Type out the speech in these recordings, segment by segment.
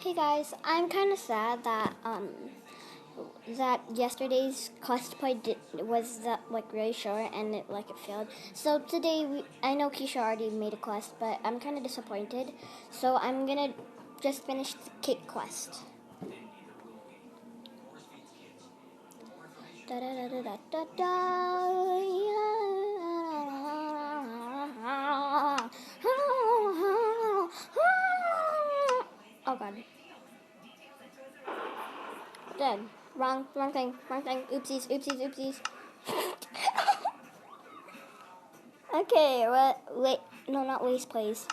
Hey guys, I'm kind of sad that yesterday's cosplay was really short and it failed. So today I know Keisha already made a quest, but I'm kind of disappointed. So I'm gonna just finish the cake quest. Da da da da da da. Oh god. Dead. Wrong thing. Oopsies. Okay, wait, no, not waste place.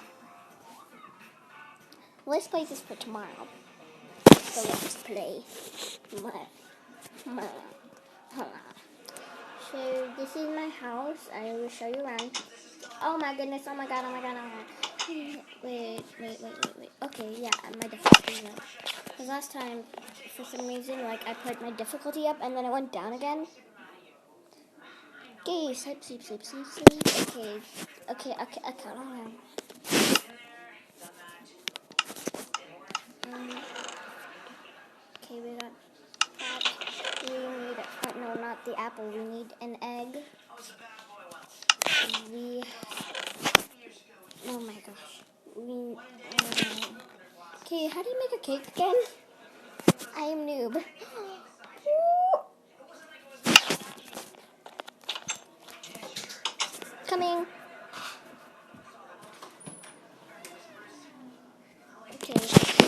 Waste place is for tomorrow. So let's play. So this is my house. I will show you around. Oh my goodness, oh my god. Wait. Okay, yeah, my difficulty is up. Because last time, for some reason, I put my difficulty up and then it went down again. Okay, sleep. Okay, hold on. Okay, we got that. We need, no, not the apple. We need an egg. Oh my gosh. Okay, how do you make a cake again? I am noob. Coming. Okay,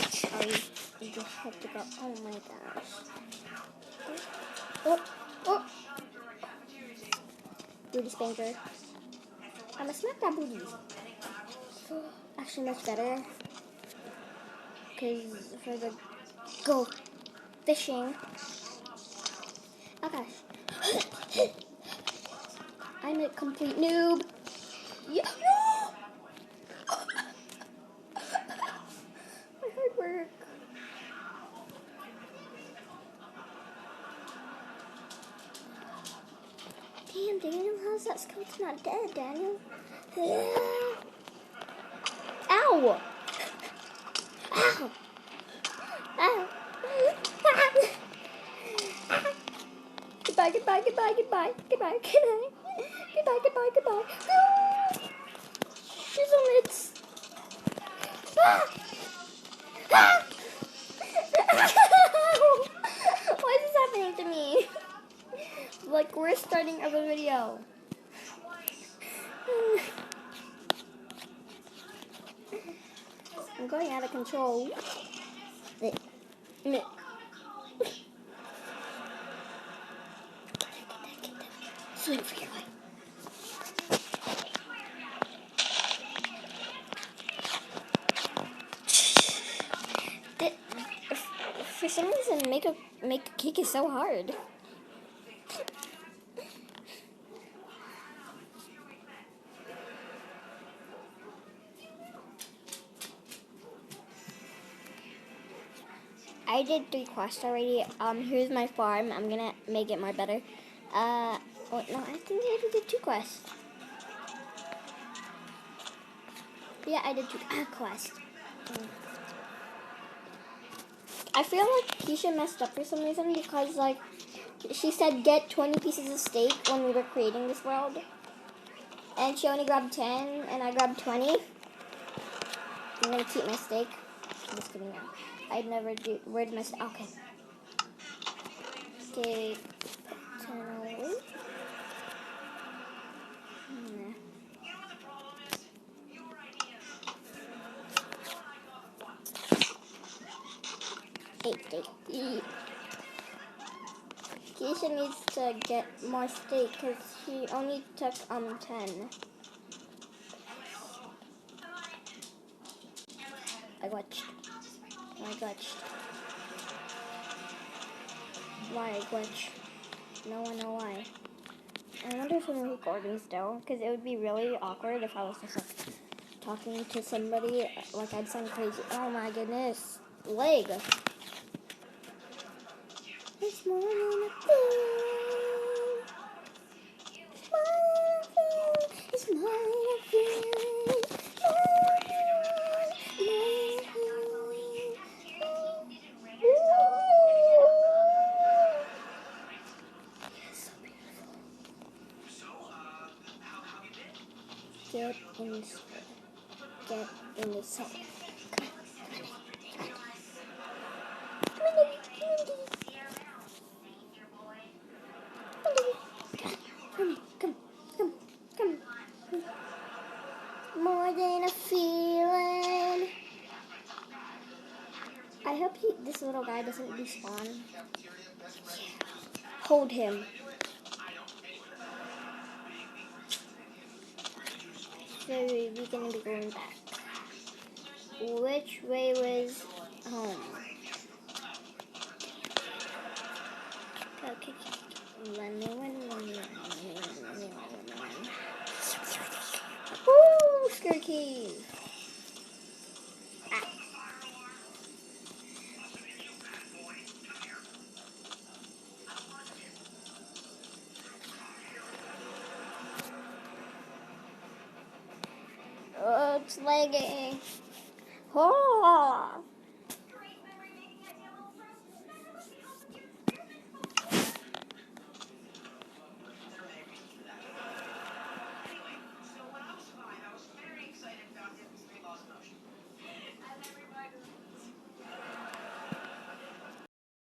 sorry. You just have to go. Oh my gosh. Oh. Booty spanker. I'm gonna smack that booty. Actually, much better. Because for the go fishing. Oh gosh. I'm a complete noob. Yeah. My hard work. Damn, Daniel, how's that skeleton not dead, Daniel? Ow! Ow! Ow! Goodbye. Fizzlements! Why is this happening to me? Like we're starting a video. I'm going out of control. Swim for your life. For some reason, make a cake is so hard. I did 3 quests already. Here's my farm. I'm gonna make it more better. No, I think I did 2 quests. Yeah, I did 2 quests. I feel like Keisha messed up for some reason because, she said get 20 pieces of steak when we were creating this world. And she only grabbed 10, and I grabbed 20. I'm gonna keep my steak. I'm just kidding now. I'd never do. Where'd my steak? Okay. Okay. 10 away. Steak. Keisha needs to get more steak because she only took 10. I glitched. Why I glitch? No one know why. I wonder if I'm recording still, because it would be really awkward if I was just talking to somebody, I'd sound crazy. Oh my goodness. Leg. It's more than a feeling. It's more than a feeling. in this hole. Get in this hole. Come on, Diggy. Come. More than a feeling. I hope this little guy doesn't respawn. Hold him. So we're gonna be going back. Which way was home? Okay. Run. Woo! Scare cave. Oh, it's lagging. Oh.